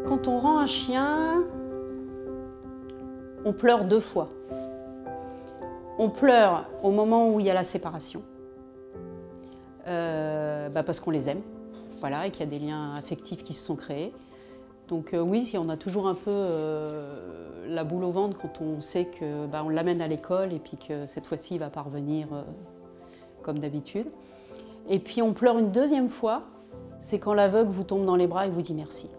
Quand on rend un chien, on pleure 2 fois. On pleure au moment où il y a la séparation, parce qu'on les aime, voilà, et qu'il y a des liens affectifs qui se sont créés. Donc oui, on a toujours un peu la boule au ventre quand on sait que on l'amène à l'école et puis que cette fois-ci il va pas revenir comme d'habitude. Et puis on pleure une 2e fois, c'est quand l'aveugle vous tombe dans les bras et vous dit merci.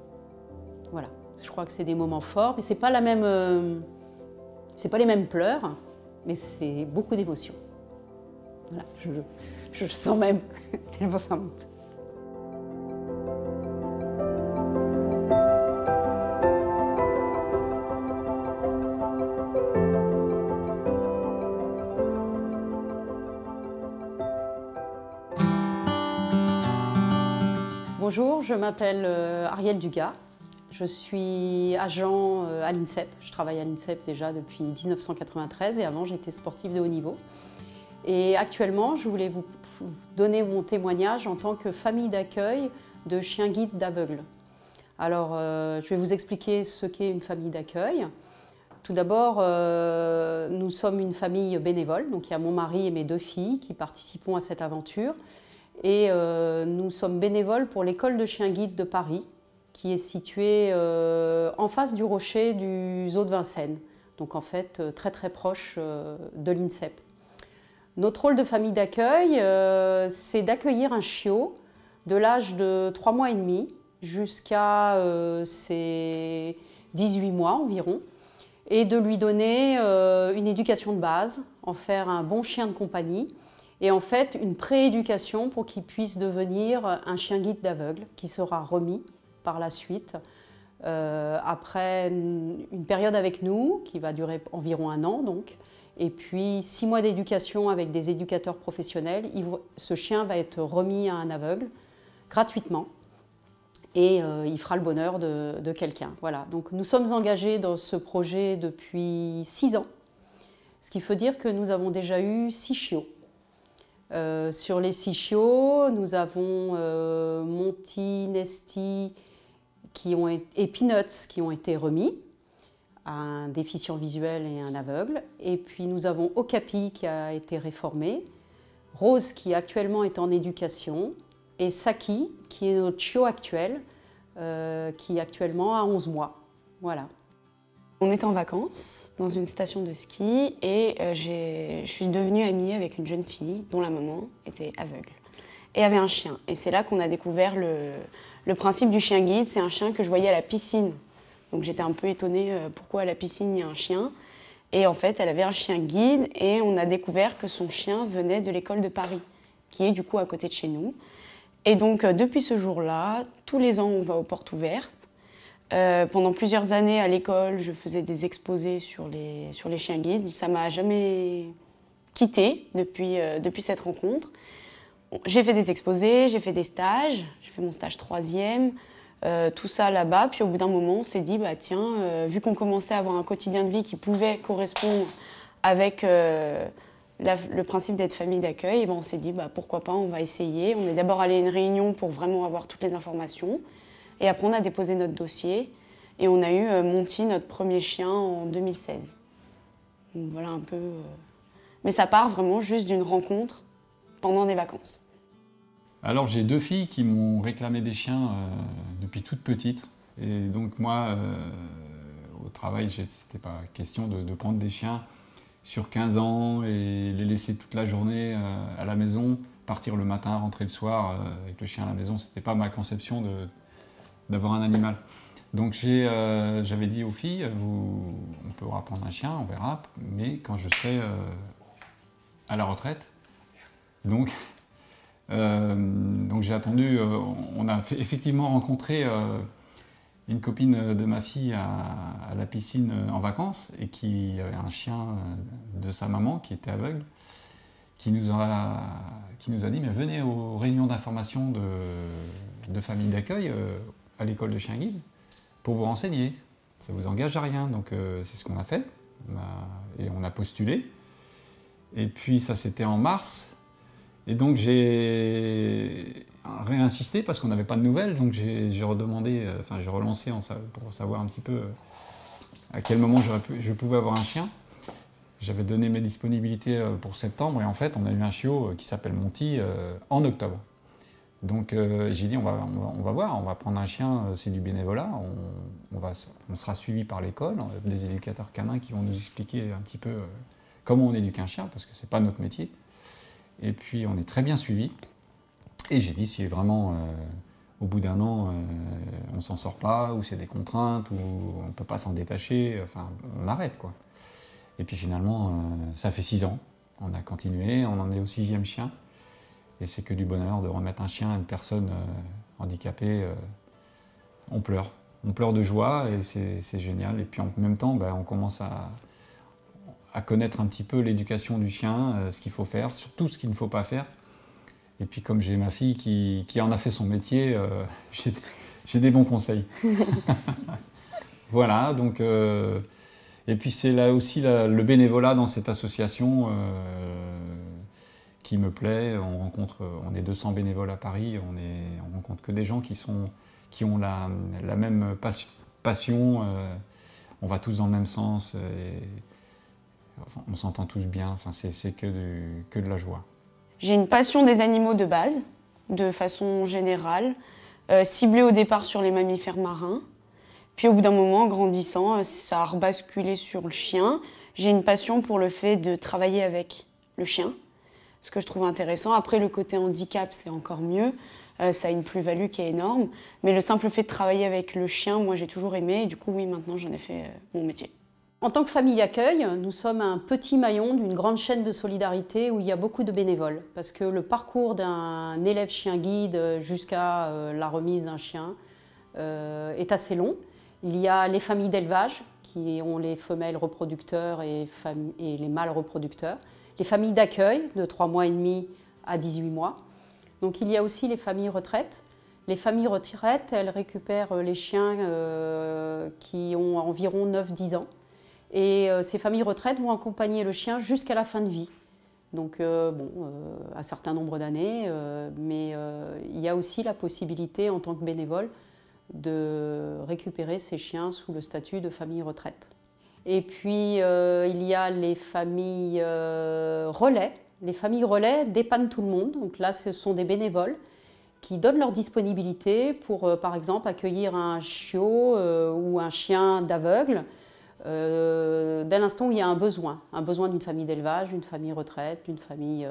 Voilà, je crois que c'est des moments forts, mais c'est pas la même, c'est pas les mêmes pleurs, mais c'est beaucoup d'émotions. Voilà, je le sens même tellement ça monte. Bonjour, je m'appelle Arielle Dugas. Je suis agent à l'INSEP. Je travaille à l'INSEP déjà depuis 1993 et avant j'étais sportive de haut niveau. Et actuellement, je voulais vous donner mon témoignage en tant que famille d'accueil de chiens guides d'aveugles. Alors, je vais vous expliquer ce qu'est une famille d'accueil. Tout d'abord, nous sommes une famille bénévole, donc il y a mon mari et mes 2 filles qui participons à cette aventure. Et nous sommes bénévoles pour l'école de chiens guides de Paris, qui est située en face du rocher du zoo de Vincennes, donc en fait très très proche de l'INSEP. Notre rôle de famille d'accueil, c'est d'accueillir un chiot de l'âge de 3 mois et demi jusqu'à ses 18 mois environ, et de lui donner une éducation de base, en faire un bon chien de compagnie, et en fait une prééducation pour qu'il puisse devenir un chien guide d'aveugle qui sera remis par la suite après une période avec nous qui va durer environ 1 an donc, et puis 6 mois d'éducation avec des éducateurs professionnels. Ce chien va être remis à un aveugle gratuitement et il fera le bonheur de quelqu'un. Voilà. Donc nous sommes engagés dans ce projet depuis 6 ans, ce qui veut dire que nous avons déjà eu 6 chiots. Sur les 6 chiots, nous avons Monty, Nesty et Peanuts qui ont été remis à un déficient visuel et un aveugle. Et puis nous avons Okapi qui a été réformé, Rose qui actuellement est en éducation et Saki qui est notre chiot actuel qui actuellement a 11 mois. Voilà. On était en vacances dans une station de ski et je suis devenue amie avec une jeune fille dont la maman était aveugle et avait un chien. Et c'est là qu'on a découvert le principe du chien guide. C'est un chien que je voyais à la piscine. Donc j'étais un peu étonnée pourquoi à la piscine il y a un chien. Et en fait, elle avait un chien guide et on a découvert que son chien venait de l'école de Paris, qui est du coup à côté de chez nous. Et donc depuis ce jour-là, tous les ans on va aux portes ouvertes. Pendant plusieurs années à l'école, je faisais des exposés sur les chiens guides. Ça ne m'a jamais quittée depuis cette rencontre. J'ai fait des exposés, j'ai fait des stages. J'ai fait mon stage 3e, tout ça là-bas. Puis au bout d'un moment, on s'est dit, tiens, vu qu'on commençait à avoir un quotidien de vie qui pouvait correspondre avec le principe d'être famille d'accueil, on s'est dit, pourquoi pas, on va essayer. On est d'abord allé à une réunion pour vraiment avoir toutes les informations. Et après, on a déposé notre dossier et on a eu Monty, notre premier chien, en 2016. Donc voilà un peu... Mais ça part vraiment juste d'une rencontre pendant des vacances. Alors j'ai 2 filles qui m'ont réclamé des chiens depuis toute petite. Et donc moi, au travail, c'était pas question de prendre des chiens sur 15 ans et les laisser toute la journée à la maison, partir le matin, rentrer le soir avec le chien à la maison. C'était pas ma conception d'avoir un animal. Donc j'avais dit aux filles, on peut prendre un chien, on verra, mais quand je serai à la retraite. Donc j'ai attendu, on a effectivement rencontré une copine de ma fille à la piscine en vacances et qui avait un chien de sa maman qui était aveugle, qui nous a dit mais venez aux réunions d'information de famille d'accueil à l'école de chien guide pour vous renseigner. Ça vous engage à rien, donc c'est ce qu'on a fait. On a postulé. Et puis ça c'était en mars. Et donc j'ai réinsisté parce qu'on n'avait pas de nouvelles, donc j'ai redemandé, j'ai relancé pour savoir un petit peu à quel moment je pouvais avoir un chien. J'avais donné mes disponibilités pour septembre et en fait on a eu un chiot qui s'appelle Monty en octobre. Donc j'ai dit on va voir, on va prendre un chien, c'est du bénévolat, on sera suivi par l'école, des éducateurs canins qui vont nous expliquer un petit peu comment on éduque un chien parce que c'est pas notre métier. Et puis on est très bien suivi. Et j'ai dit si vraiment au bout d'un an on s'en sort pas, ou c'est des contraintes, ou on peut pas s'en détacher, on arrête quoi. Et puis finalement ça fait 6 ans, on a continué, on en est au 6e chien. Et c'est que du bonheur de remettre un chien à une personne handicapée. On pleure de joie et c'est génial. Et puis en même temps, on commence à connaître un petit peu l'éducation du chien, ce qu'il faut faire, surtout ce qu'il ne faut pas faire. Et puis comme j'ai ma fille qui en a fait son métier, j'ai des bons conseils. Voilà, donc... et puis c'est là aussi le bénévolat dans cette association qui me plaît. On est 200 bénévoles à Paris, on rencontre que des gens qui ont la même passion, on va tous dans le même sens, on s'entend tous bien, c'est que de la joie. J'ai une passion des animaux de base, de façon générale, ciblée au départ sur les mammifères marins. Puis au bout d'un moment, en grandissant, ça a rebasculé sur le chien. J'ai une passion pour le fait de travailler avec le chien, ce que je trouve intéressant. Après, le côté handicap, c'est encore mieux. Ça a une plus-value qui est énorme. Mais le simple fait de travailler avec le chien, moi, j'ai toujours aimé. Et du coup, oui, maintenant, j'en ai fait mon métier. En tant que famille d'accueil, nous sommes un petit maillon d'une grande chaîne de solidarité où il y a beaucoup de bénévoles. Parce que le parcours d'un élève chien guide jusqu'à la remise d'un chien est assez long. Il y a les familles d'élevage qui ont les femelles reproducteurs et les mâles reproducteurs. Les familles d'accueil de 3 mois et demi à 18 mois. Donc il y a aussi les familles retraites. Les familles retraites, elles récupèrent les chiens qui ont environ 9-10 ans. Et ces familles retraites vont accompagner le chien jusqu'à la fin de vie. Donc un certain nombre d'années, mais il y a aussi la possibilité en tant que bénévole de récupérer ces chiens sous le statut de famille retraite. Et puis il y a les familles relais. Les familles relais dépannent tout le monde. Donc là, ce sont des bénévoles qui donnent leur disponibilité pour, par exemple, accueillir un chiot ou un chien d'aveugle dès l'instant où il y a un besoin d'une famille d'élevage, d'une famille retraite, d'une famille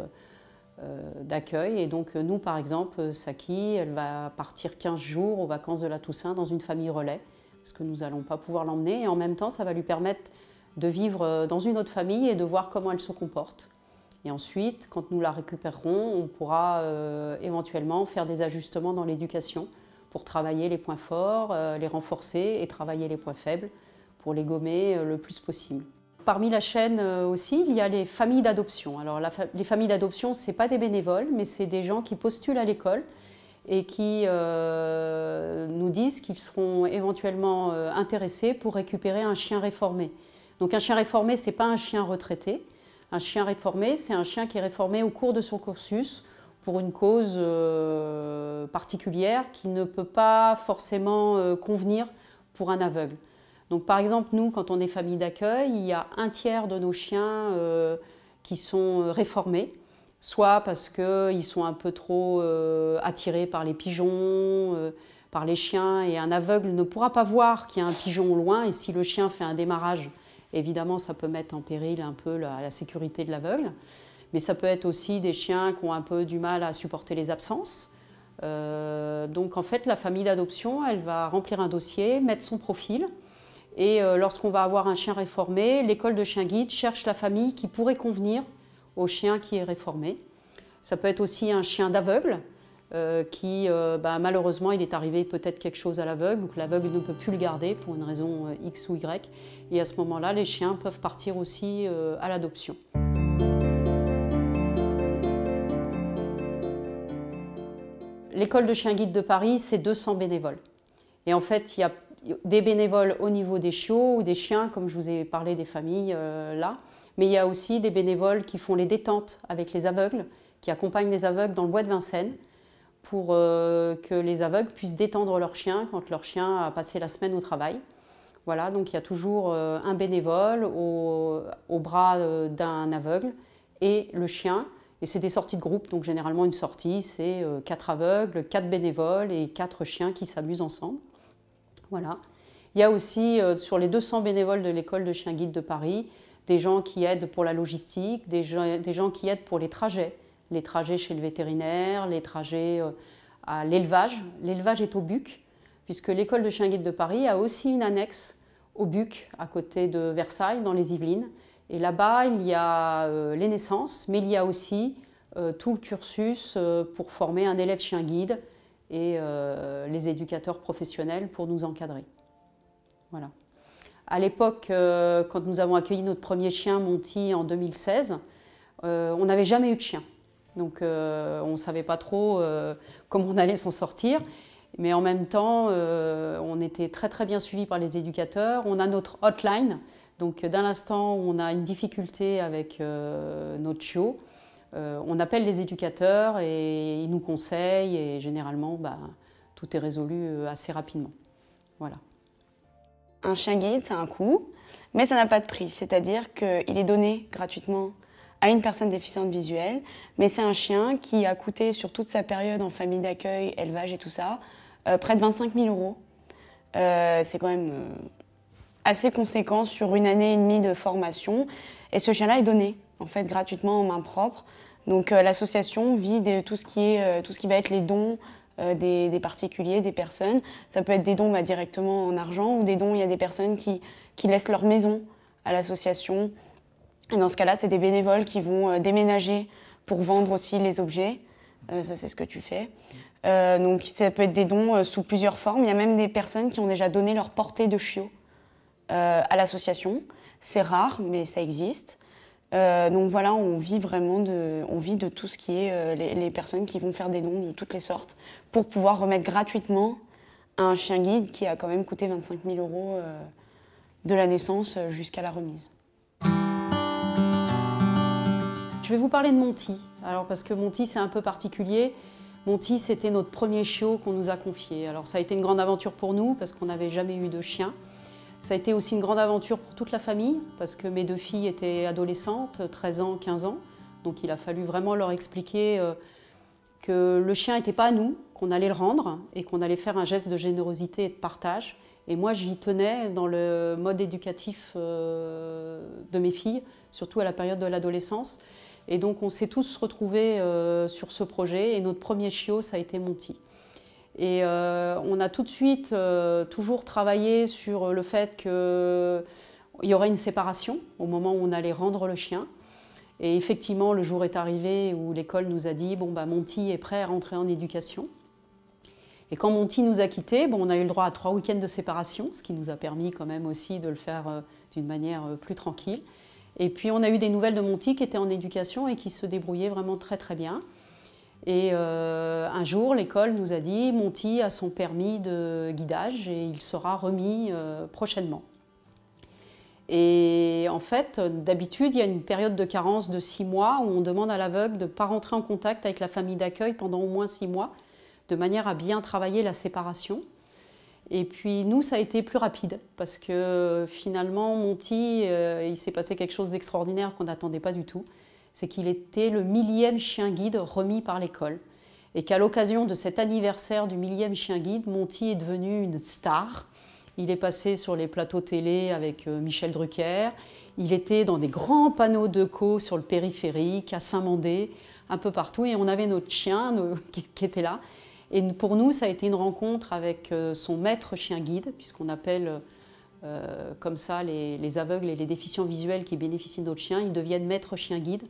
d'accueil. Et donc nous, par exemple, Saki, elle va partir 15 jours aux vacances de la Toussaint dans une famille relais, parce que nous n'allons pas pouvoir l'emmener. Et en même temps, ça va lui permettre de vivre dans une autre famille et de voir comment elle se comporte. Et ensuite, quand nous la récupérerons, on pourra éventuellement faire des ajustements dans l'éducation pour travailler les points forts, les renforcer et travailler les points faibles pour les gommer le plus possible. Parmi la chaîne aussi, il y a les familles d'adoption. Alors les familles d'adoption, ce n'est pas des bénévoles, mais c'est des gens qui postulent à l'école et qui nous disent qu'ils seront éventuellement intéressés pour récupérer un chien réformé. Donc un chien réformé, ce n'est pas un chien retraité. Un chien réformé, c'est un chien qui est réformé au cours de son cursus pour une cause particulière qui ne peut pas forcément convenir pour un aveugle. Donc par exemple, nous, quand on est famille d'accueil, il y a un tiers de nos chiens qui sont réformés, soit parce qu'ils sont un peu trop attirés par les pigeons, par les chiens, et un aveugle ne pourra pas voir qu'il y a un pigeon au loin, et si le chien fait un démarrage, évidemment, ça peut mettre en péril un peu la sécurité de l'aveugle. Mais ça peut être aussi des chiens qui ont un peu du mal à supporter les absences. Donc en fait, la famille d'adoption, elle va remplir un dossier, mettre son profil. Et lorsqu'on va avoir un chien réformé, l'école de chien guide cherche la famille qui pourrait convenir au chien qui est réformé. Ça peut être aussi un chien d'aveugle qui, malheureusement, il est arrivé peut-être quelque chose à l'aveugle, ou que l'aveugle ne peut plus le garder pour une raison X ou Y. Et à ce moment-là, les chiens peuvent partir aussi à l'adoption. L'école de chien guide de Paris, c'est 200 bénévoles. Et en fait, il y a des bénévoles au niveau des chiots ou des chiens, comme je vous ai parlé des familles là. Mais il y a aussi des bénévoles qui font les détentes avec les aveugles, qui accompagnent les aveugles dans le bois de Vincennes, pour que les aveugles puissent détendre leur chien quand leur chien a passé la semaine au travail. Voilà, donc il y a toujours un bénévole au bras d'un aveugle et le chien. Et c'est des sorties de groupe, donc généralement une sortie, c'est 4 aveugles, 4 bénévoles et 4 chiens qui s'amusent ensemble. Voilà. Il y a aussi sur les 200 bénévoles de l'école de chiens guides de Paris, des gens qui aident pour la logistique, des gens qui aident pour les trajets chez le vétérinaire, les trajets à l'élevage. L'élevage est au Buc, puisque l'école de chiens guides de Paris a aussi une annexe au Buc, à côté de Versailles, dans les Yvelines. Et là-bas, il y a les naissances, mais il y a aussi tout le cursus pour former un élève chien guide et les éducateurs professionnels pour nous encadrer. Voilà. À l'époque, quand nous avons accueilli notre premier chien, Monty, en 2016, on n'avait jamais eu de chien. Donc on ne savait pas trop comment on allait s'en sortir. Mais en même temps, on était très très bien suivis par les éducateurs. On a notre hotline. Donc d'un instant où on a une difficulté avec notre chiot, on appelle les éducateurs et ils nous conseillent. Et généralement, tout est résolu assez rapidement. Voilà. Un chien guide, ça a un coût, mais ça n'a pas de prix. C'est-à-dire qu'il est donné gratuitement à une personne déficiente visuelle, mais c'est un chien qui a coûté sur toute sa période en famille d'accueil, élevage et tout ça, près de 25 000 €. C'est quand même assez conséquent sur une année et demie de formation. Et ce chien-là est donné, en fait, gratuitement en main propre. Donc l'association vit de tout ce qui va être les dons des particuliers, des personnes. Ça peut être des dons directement en argent ou des dons, il y a des personnes qui laissent leur maison à l'association. Et dans ce cas-là, c'est des bénévoles qui vont déménager pour vendre aussi les objets. Ça, c'est ce que tu fais. Donc ça peut être des dons sous plusieurs formes. Il y a même des personnes qui ont déjà donné leur portée de chiot à l'association. C'est rare, mais ça existe. Donc voilà, on vit vraiment de tout ce qui est les personnes qui vont faire des dons de toutes les sortes pour pouvoir remettre gratuitement un chien guide qui a quand même coûté 25 000 € de la naissance jusqu'à la remise. Je vais vous parler de Monty. Alors parce que Monty, c'est un peu particulier. Monty, c'était notre premier chiot qu'on nous a confié. Alors ça a été une grande aventure pour nous parce qu'on n'avait jamais eu de chien. Ça a été aussi une grande aventure pour toute la famille parce que mes 2 filles étaient adolescentes, 13 ans, 15 ans. Donc il a fallu vraiment leur expliquer que le chien n'était pas à nous, qu'on allait le rendre et qu'on allait faire un geste de générosité et de partage. Et moi, j'y tenais dans le mode éducatif de mes filles, surtout à la période de l'adolescence. Et donc on s'est tous retrouvés sur ce projet et notre premier chiot, ça a été Monty. Et on a tout de suite toujours travaillé sur le fait qu'il y aurait une séparation au moment où on allait rendre le chien. Et effectivement, le jour est arrivé où l'école nous a dit « bon, Monty est prêt à rentrer en éducation ». Et quand Monty nous a quittés, on a eu le droit à 3 week-ends de séparation, ce qui nous a permis quand même aussi de le faire d'une manière plus tranquille. Et puis on a eu des nouvelles de Monty qui était en éducation et qui se débrouillait vraiment très très bien. Et un jour, l'école nous a dit « Monty a son permis de guidage et il sera remis prochainement ». Et en fait, d'habitude, il y a une période de carence de 6 mois où on demande à l'aveugle de ne pas rentrer en contact avec la famille d'accueil pendant au moins 6 mois, de manière à bien travailler la séparation. Et puis nous, ça a été plus rapide parce que finalement, Monty, il s'est passé quelque chose d'extraordinaire qu'on n'attendait pas du tout. C'est qu'il était le 1000e chien guide remis par l'école. Et qu'à l'occasion de cet anniversaire du 1000e chien guide, Monty est devenu une star. Il est passé sur les plateaux télé avec Michel Drucker. Il était dans des grands panneaux d'ECO sur le périphérique, à Saint-Mandé, un peu partout. Et on avait notre chien qui était là. Et pour nous, ça a été une rencontre avec son maître chien guide, puisqu'on appelle comme ça les aveugles et les déficients visuels qui bénéficient de notre chien. Ils deviennent maîtres chien guide.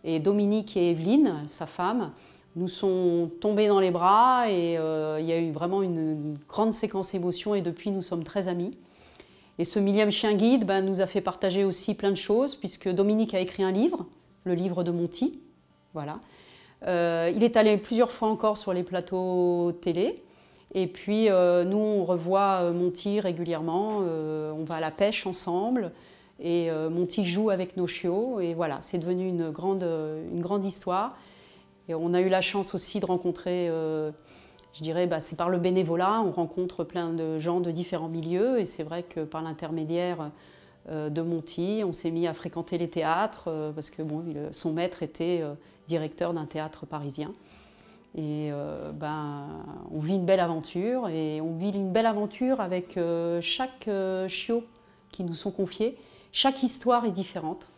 Et Dominique et Evelyne, sa femme, nous sont tombés dans les bras et il y a eu vraiment une grande séquence émotion et depuis nous sommes très amis. Et ce 1000e chien guide nous a fait partager aussi plein de choses puisque Dominique a écrit un livre, le livre de Monty. Voilà. Il est allé plusieurs fois encore sur les plateaux télé et puis nous on revoit Monty régulièrement, on va à la pêche ensemble et Monty joue avec nos chiots et voilà, c'est devenu une grande histoire. Et on a eu la chance aussi de rencontrer, je dirais, c'est par le bénévolat, on rencontre plein de gens de différents milieux. Et c'est vrai que par l'intermédiaire de Monty, on s'est mis à fréquenter les théâtres, parce que bon, son maître était directeur d'un théâtre parisien. Et on vit une belle aventure, et on vit une belle aventure avec chaque chiot qui nous sont confiés. Chaque histoire est différente,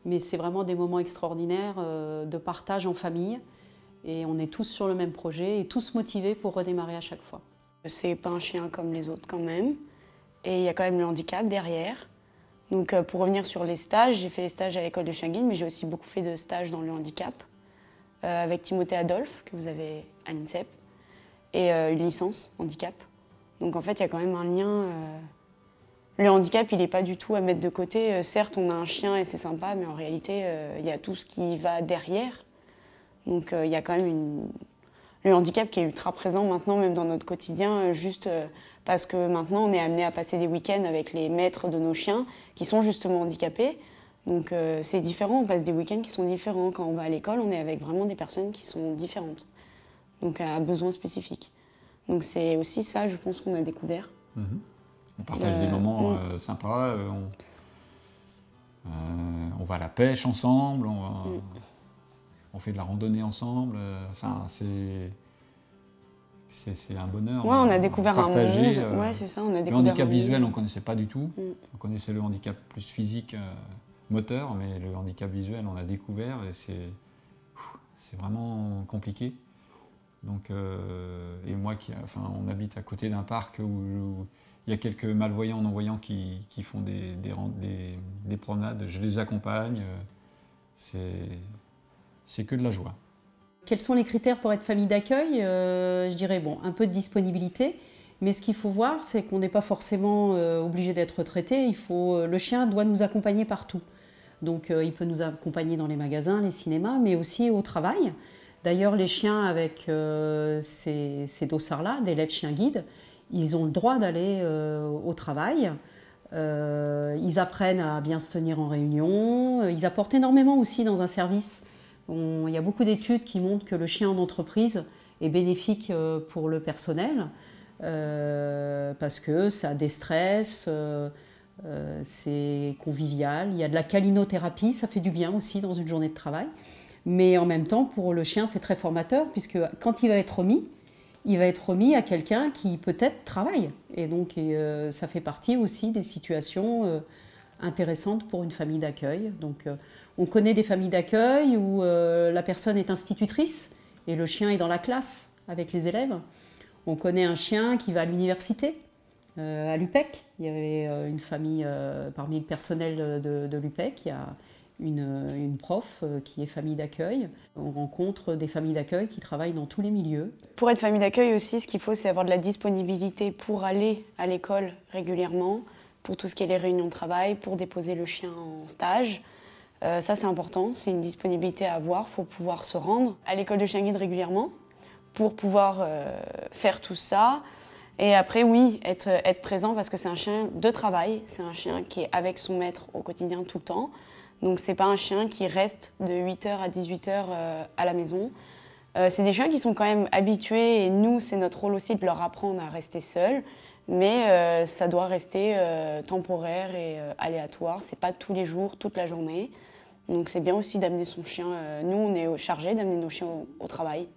mais c'est vraiment des moments extraordinaires de partage en famille. Et on est tous sur le même projet et tous motivés pour redémarrer à chaque fois. C'est pas un chien comme les autres quand même, et il y a quand même le handicap derrière. Donc pour revenir sur les stages, j'ai fait les stages à l'école de chien guide, mais j'ai aussi beaucoup fait de stages dans le handicap. Avec Timothée Adolphe, que vous avez à l'INSEP, et une licence handicap. Donc en fait, il y a quand même un lien. Le handicap, il n'est pas du tout à mettre de côté. Certes, on a un chien et c'est sympa, mais en réalité, il y a tout ce qui va derrière. Donc il y a quand même le handicap qui est ultra présent maintenant, même dans notre quotidien, juste parce que maintenant, on est amené à passer des week-ends avec les maîtres de nos chiens qui sont justement handicapés. Donc c'est différent, on passe des week-ends qui sont différents. Quand on va à l'école, on est avec vraiment des personnes qui sont différentes, donc à besoins spécifiques. Donc c'est aussi ça, je pense, qu'on a découvert. On partage des moments sympas, on va à la pêche ensemble, on fait de la randonnée ensemble. Enfin, c'est un bonheur. Ouais, on a découvert partagé, un monde. Ouais, c'est ça, on a découvert le handicap un visuel, monde. on ne connaissait pas du tout. On connaissait le handicap plus physique, moteur, mais le handicap visuel, on l'a découvert et c'est vraiment compliqué. Donc, et moi, on habite à côté d'un parc où il y a quelques malvoyants, non-voyants qui font des promenades. Je les accompagne. C'est que de la joie. Quels sont les critères pour être famille d'accueil? Je dirais, un peu de disponibilité. Mais ce qu'il faut voir, c'est qu'on n'est pas forcément obligé d'être traité. Le chien doit nous accompagner partout. Donc il peut nous accompagner dans les magasins, les cinémas, mais aussi au travail. D'ailleurs, les chiens avec ces dossards-là, d'élèves chiens guides, ils ont le droit d'aller au travail. Ils apprennent à bien se tenir en réunion. Ils apportent énormément aussi dans un service. Il y a beaucoup d'études qui montrent que le chien en entreprise est bénéfique pour le personnel parce que ça déstresse, c'est convivial. Il y a de la câlinothérapie, ça fait du bien aussi dans une journée de travail. Mais en même temps, pour le chien, c'est très formateur puisque quand il va être remis à quelqu'un qui peut-être travaille. Et donc, ça fait partie aussi des situations intéressantes pour une famille d'accueil. Donc, on connaît des familles d'accueil où la personne est institutrice et le chien est dans la classe avec les élèves. On connaît un chien qui va à l'université, à l'UPEC. Il y avait une famille parmi le personnel de l'UPEC. Il y a une prof qui est famille d'accueil. On rencontre des familles d'accueil qui travaillent dans tous les milieux. Pour être famille d'accueil aussi, ce qu'il faut, c'est avoir de la disponibilité pour aller à l'école régulièrement, pour tout ce qui est les réunions de travail, pour déposer le chien en stage. Ça, c'est important, c'est une disponibilité à avoir. Il faut pouvoir se rendre à l'école de chien guide régulièrement pour pouvoir faire tout ça. Et après, oui, être présent parce que c'est un chien de travail, c'est un chien qui est avec son maître au quotidien tout le temps. Donc, c'est pas un chien qui reste de 8h à 18h à la maison. C'est des chiens qui sont quand même habitués et nous, c'est notre rôle aussi de leur apprendre à rester seuls. Mais ça doit rester temporaire et aléatoire. C'est pas tous les jours, toute la journée. Donc c'est bien aussi d'amener son chien. Nous, on est chargés d'amener nos chiens au travail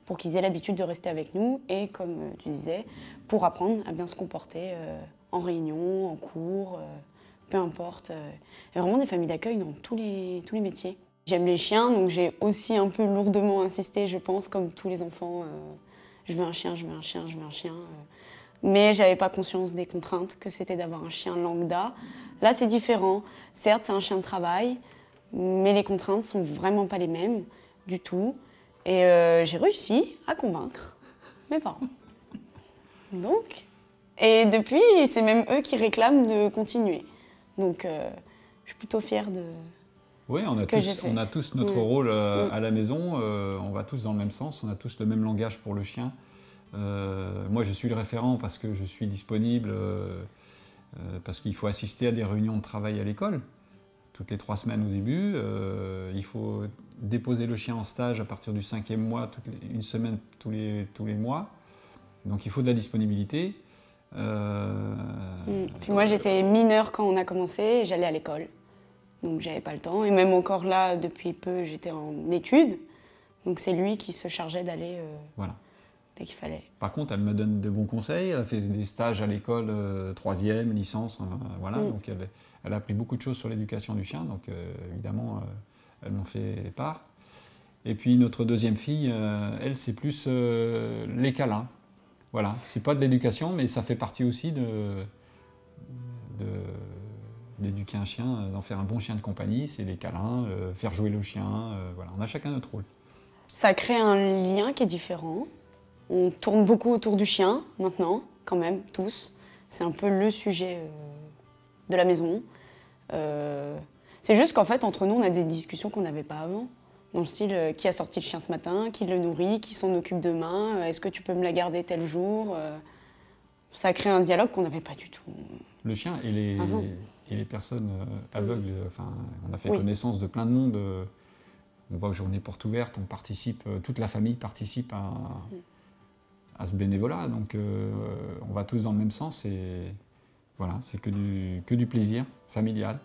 pour qu'ils aient l'habitude de rester avec nous et, comme tu disais, pour apprendre à bien se comporter en réunion, en cours, peu importe. Il y a vraiment des familles d'accueil dans tous les métiers. J'aime les chiens, donc j'ai aussi un peu lourdement insisté, je pense, comme tous les enfants. Je veux un chien, je veux un chien, je veux un chien. Mais je n'avais pas conscience des contraintes que c'était d'avoir un chien lambda. Là, c'est différent. Certes, c'est un chien de travail, mais les contraintes ne sont vraiment pas les mêmes du tout. Et j'ai réussi à convaincre mes parents. Donc, et depuis, c'est même eux qui réclament de continuer. Donc, je suis plutôt fière de ce que j'ai fait. On a tous notre rôle à la maison. On va tous dans le même sens. On a tous le même langage pour le chien. Moi, je suis le référent parce que je suis disponible, parce qu'il faut assister à des réunions de travail à l'école. toutes les 3 semaines au début. Il faut déposer le chien en stage à partir du 5e mois, une semaine tous les mois. Donc il faut de la disponibilité. Puis moi j'étais mineure quand on a commencé et j'allais à l'école. Donc j'avais pas le temps. Et même encore là, depuis peu, j'étais en études. Donc c'est lui qui se chargeait d'aller voilà. dès qu'il fallait. Par contre, elle me donne de bons conseils. Elle a fait des stages à l'école, 3e, licence. Voilà. Donc elle a appris beaucoup de choses sur l'éducation du chien. Donc évidemment, elle m'en fait part. Et puis notre deuxième fille, elle, c'est plus les câlins. Voilà. C'est pas de l'éducation, mais ça fait partie aussi d'éduquer un chien, d'en faire un bon chien de compagnie. C'est les câlins, faire jouer le chien. Voilà. On a chacun notre rôle. Ça crée un lien qui est différent. On tourne beaucoup autour du chien maintenant, quand même, tous. C'est un peu le sujet de la maison. C'est juste qu'en fait, entre nous, on a des discussions qu'on n'avait pas avant. Dans le style, qui a sorti le chien ce matin, qui le nourrit, qui s'en occupe demain, est-ce que tu peux me la garder tel jour Ça crée un dialogue qu'on n'avait pas du tout. Le chien et les personnes aveugles, on a fait connaissance de plein de monde. On va aux journées portes ouvertes, on participe, toute la famille participe à ce bénévolat. Donc on va tous dans le même sens et voilà, c'est que du plaisir familial.